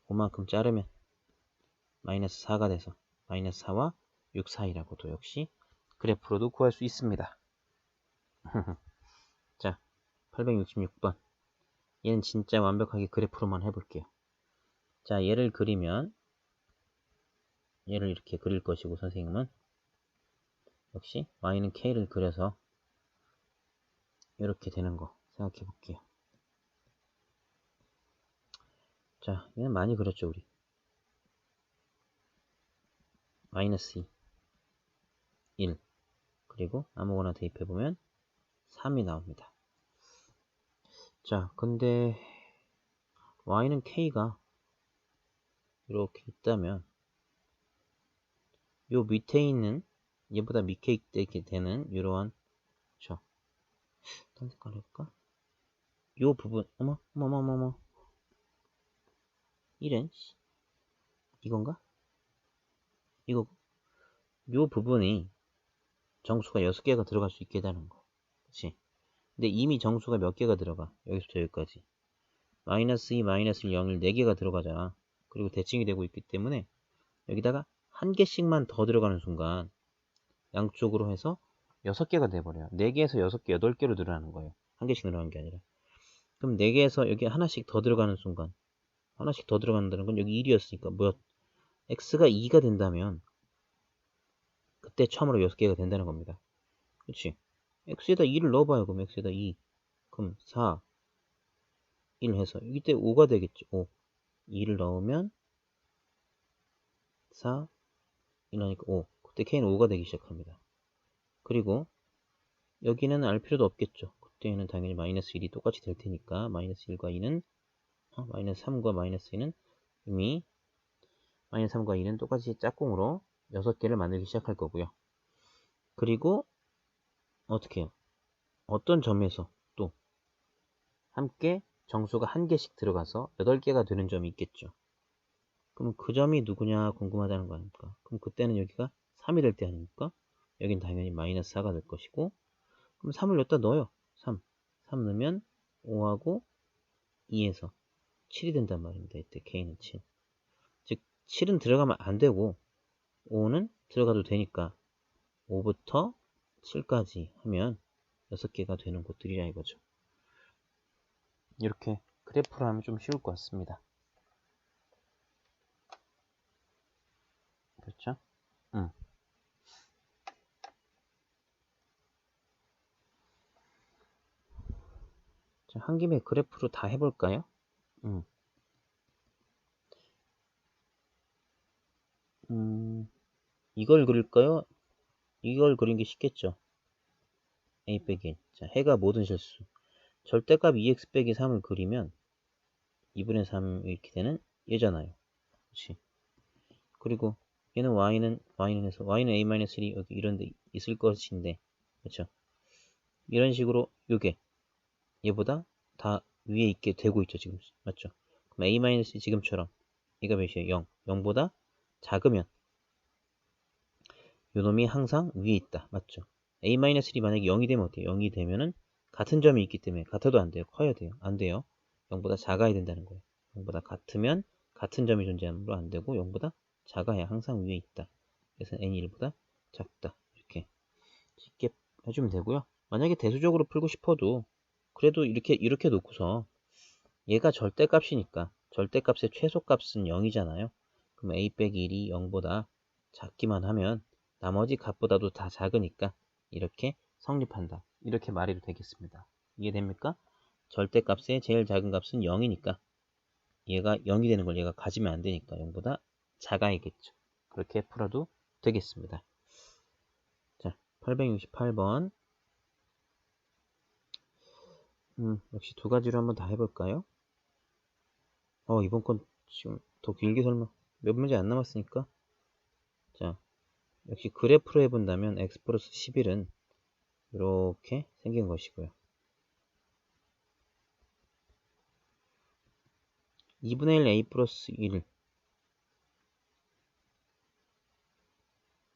5만큼 자르면 마이너스 4가 돼서 마이너스 4와 6 사이라고도 역시 그래프로도 구할 수 있습니다. 자, 866번. 얘는 진짜 완벽하게 그래프로만 해볼게요. 자, 얘를 그리면 얘를 이렇게 그릴 것이고 선생님은 역시 y는 k를 그려서 이렇게 되는 거 생각해 볼게요. 자, 얘는 많이 그렸죠 우리. 마이너스 2, 1 그리고 아무거나 대입해 보면 3이 나옵니다. 자, 근데 y는 k가 이렇게 있다면 요 밑에 있는 얘보다 밑에 있게 되는 이러한 딴 색깔 해볼까? 요 부분 어머 이런 이건가? 이거 요 부분이 정수가 6개가 들어갈 수 있게 되는 거. 그치? 근데 이미 정수가 몇 개가 들어가? 여기서부터 여기까지. 마이너스 2, 마이너스 1, 0, 1 4개가 들어가잖아. 그리고 대칭이 되고 있기 때문에 여기다가 한 개씩만 더 들어가는 순간 양쪽으로 해서 6개가 돼버려요. 4개에서 6개, 8개로 늘어나는 거예요. 한 개씩 늘어나는 게 아니라. 그럼 4개에서 여기 하나씩 더 들어가는 순간 하나씩 더 들어간다는 건 여기 1이었으니까 몇? x가 2가 된다면 그때 처음으로 6개가 된다는 겁니다. 그치? x에다 2를 넣어봐요. 그럼 x에다 2. 그럼 4, 1 해서 이때 5가 되겠죠. 5. 2를 넣으면 4, 1 하니까 5. 그때 k는 5가 되기 시작합니다. 그리고 여기는 알 필요도 없겠죠. 그때는 당연히 마이너스 1이 똑같이 될 테니까 마이너스 1과 2는 마이너스 3과 마이너스 2는 이미 마이너스 3과 2는 똑같이 짝꿍으로 6개를 만들기 시작할 거고요. 그리고 어떻게 해요? 어떤 점에서 또 함께 정수가 한 개씩 들어가서 8개가 되는 점이 있겠죠. 그럼 그 점이 누구냐 궁금하다는 거 아닙니까? 그럼 그때는 여기가 3이 될 때 아닙니까? 여긴 당연히 마이너스 4가 될 것이고 그럼 3을 여기다 넣어요. 3 넣으면 5하고 2에서 7이 된단 말입니다. 이때 k는 7. 즉 7은 들어가면 안 되고 5는 들어가도 되니까 5부터 7까지 하면 6개가 되는 곳들이라 이거죠. 이렇게 그래프로 하면 좀 쉬울 것 같습니다. 그렇죠? 자, 한 김에 그래프로 다 해볼까요? 이걸 그릴까요? 이걸 그린 게 쉽겠죠. a 빼기 1. 자, 해가 모든 실수. 절대값 2x 빼기 3을 그리면 2분의 3 이렇게 되는 얘잖아요. 그렇지. 그리고 얘는 y는 해서 y는 a-1이 여기 이런 데 있을 것인데, 그렇죠. 이런 식으로 요게 얘보다 다 위에 있게 되고 있죠, 지금. 맞죠? 그럼 a-1 지금처럼 얘가 몇이에요? 0. 0보다 작으면 요놈이 항상 위에 있다. 맞죠? a-1이 만약에 0이 되면 어때요? 0이 되면은 같은 점이 있기 때문에 같아도 안 돼요. 커야 돼요. 안 돼요. 0보다 작아야 된다는 거예요. 0보다 같으면 같은 점이 존재하므로 안 되고 0보다 작아야 항상 위에 있다. 그래서 n이 1보다 작다. 이렇게 쉽게 해주면 되고요. 만약에 대수적으로 풀고 싶어도 그래도 이렇게 놓고서 얘가 절대값이니까 절대값의 최소값은 0이잖아요. 그럼 a 빼기 1이 0보다 작기만 하면 나머지 값보다도 다 작으니까 이렇게 성립한다. 이렇게 말해도 되겠습니다. 이해됩니까? 절대값의 제일 작은 값은 0이니까 얘가 0이 되는 걸 얘가 가지면 안 되니까 0보다 작아야겠죠. 그렇게 풀어도 되겠습니다. 자, 868번. 역시 두 가지로 한번 다 해볼까요? 이번 건 지금 더 길게 설명, 몇 문제 안 남았으니까. 자, 역시 그래프로 해본다면 x 플러스 11은 이렇게 생긴 것이고요. 2분의 1 a 플러스 1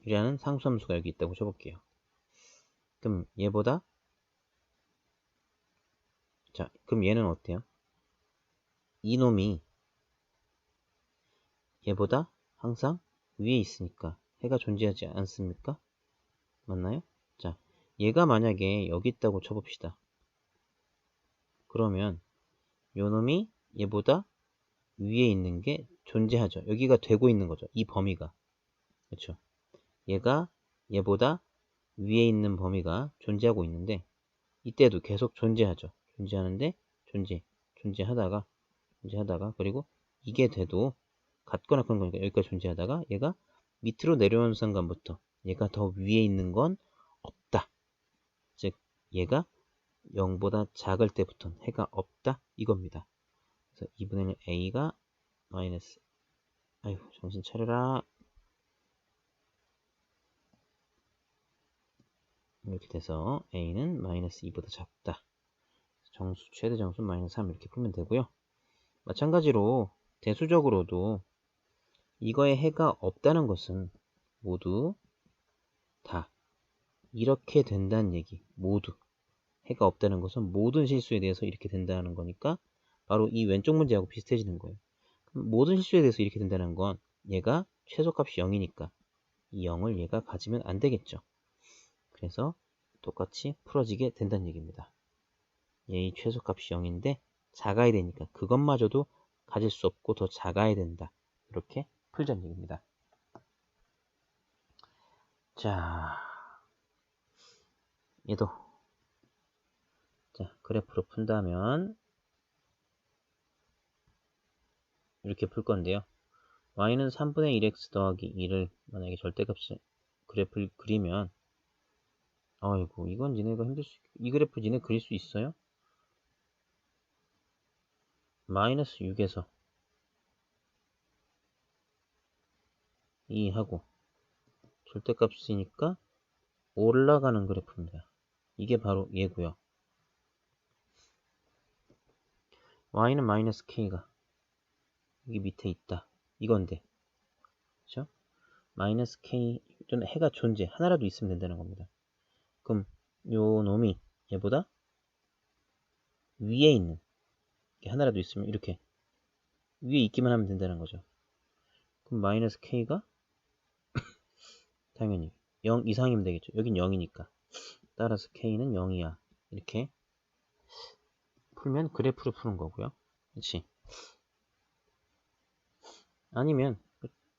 이라는 상수함수가 여기 있다고 쳐볼게요. 그럼 얘보다, 자, 그럼 얘는 어때요? 이놈이 얘보다 항상 위에 있으니까 해가 존재하지 않습니까? 맞나요? 자, 얘가 만약에 여기 있다고 쳐봅시다. 그러면 요놈이 얘보다 위에 있는 게 존재하죠. 여기가 되고 있는 거죠. 이 범위가. 그렇죠. 얘가 얘보다 위에 있는 범위가 존재하고 있는데 이때도 계속 존재하죠. 존재하는데 존재하다가 그리고 이게 돼도 같거나 그런 거니까 여기까지 존재하다가 얘가 밑으로 내려오는 순간부터 얘가 더 위에 있는 건 없다. 즉 얘가 0보다 작을 때부터는 해가 없다 이겁니다. 그래서 2분의 1 a가 마이너스, 아이고 정신 차려라, 이렇게 돼서 a는 마이너스 2보다 작다. 정수 최대 정수 마이너스 3 이렇게 풀면 되고요. 마찬가지로 대수적으로도 이거에 해가 없다는 것은 모두 다 이렇게 된다는 얘기. 모두 해가 없다는 것은 모든 실수에 대해서 이렇게 된다는 거니까 바로 이 왼쪽 문제하고 비슷해지는 거예요. 그럼 모든 실수에 대해서 이렇게 된다는 건 얘가 최소값이 0이니까 이 0을 얘가 가지면 안 되겠죠. 그래서 똑같이 풀어지게 된다는 얘기입니다. 얘의 최소값이 0인데 작아야 되니까 그것마저도 가질 수 없고 더 작아야 된다. 이렇게 풀자는 얘기입니다. 자, 얘도 자 그래프로 푼다면 이렇게 풀 건데요. y는 3분의 1x 더하기 2를 만약에 절대값이 그래프를 그리면, 아이고 이건 니네가 이 그래프 니네 그릴 수 있어요? 마이너스 6에서 2 하고 절대값이니까 올라가는 그래프입니다. 이게 바로 얘고요. y는 마이너스 k가 여기 밑에 있다 이건데, 그렇죠? 마이너스 k 또는 해가 존재 하나라도 있으면 된다는 겁니다. 그럼 요 놈이 얘보다 위에 있는 게 하나라도 있으면 이렇게 위에 있기만 하면 된다는 거죠. 그럼 마이너스 k가 당연히 0 이상이면 되겠죠. 여긴 0이니까 따라서 k는 0이야. 이렇게 풀면 그래프를 푸는 거고요. 그렇지? 아니면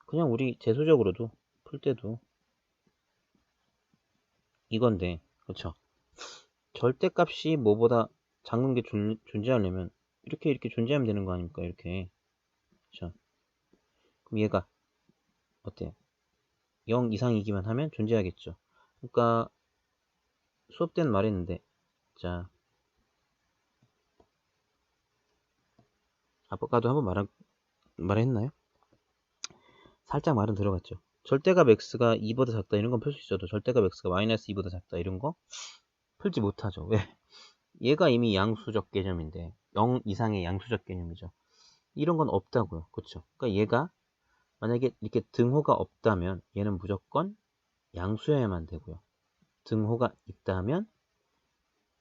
그냥 우리 재수적으로도 풀 때도 이건데, 그렇죠? 절대값이 뭐보다 작은 게 존재하려면 이렇게 존재하면 되는 거 아닙니까? 이렇게. 그쵸? 그럼 얘가 어때요? 0 이상이기만 하면 존재하겠죠. 그러니까 수업 때는 말했는데, 자, 아까도 한번 말했나요? 살짝 말은 들어갔죠. 절대값 x가 2보다 작다 이런 건 풀 수 있어도 절대값 x가 마이너스 2보다 작다 이런 거 풀지 못하죠. 왜? 얘가 이미 양수적 개념인데 0 이상의 양수적 개념이죠. 이런 건 없다고요. 그쵸? 그러니까 얘가 만약에 이렇게 등호가 없다면 얘는 무조건 양수여야만 되고요. 등호가 있다면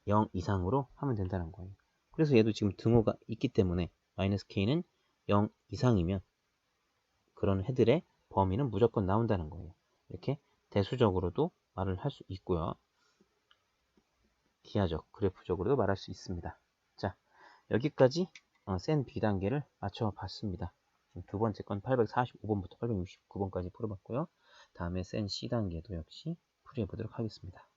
0 이상으로 하면 된다는 거예요. 그래서 얘도 지금 등호가 있기 때문에 마이너스 k는 0 이상이면 그런 해들의 범위는 무조건 나온다는 거예요. 이렇게 대수적으로도 말을 할 수 있고요. 기하적, 그래프적으로도 말할 수 있습니다. 자, 여기까지 센 B단계를 맞춰봤습니다. 두 번째 건 845번부터 869번까지 풀어봤고요. 다음에 센 C단계도 역시 풀이해보도록 하겠습니다.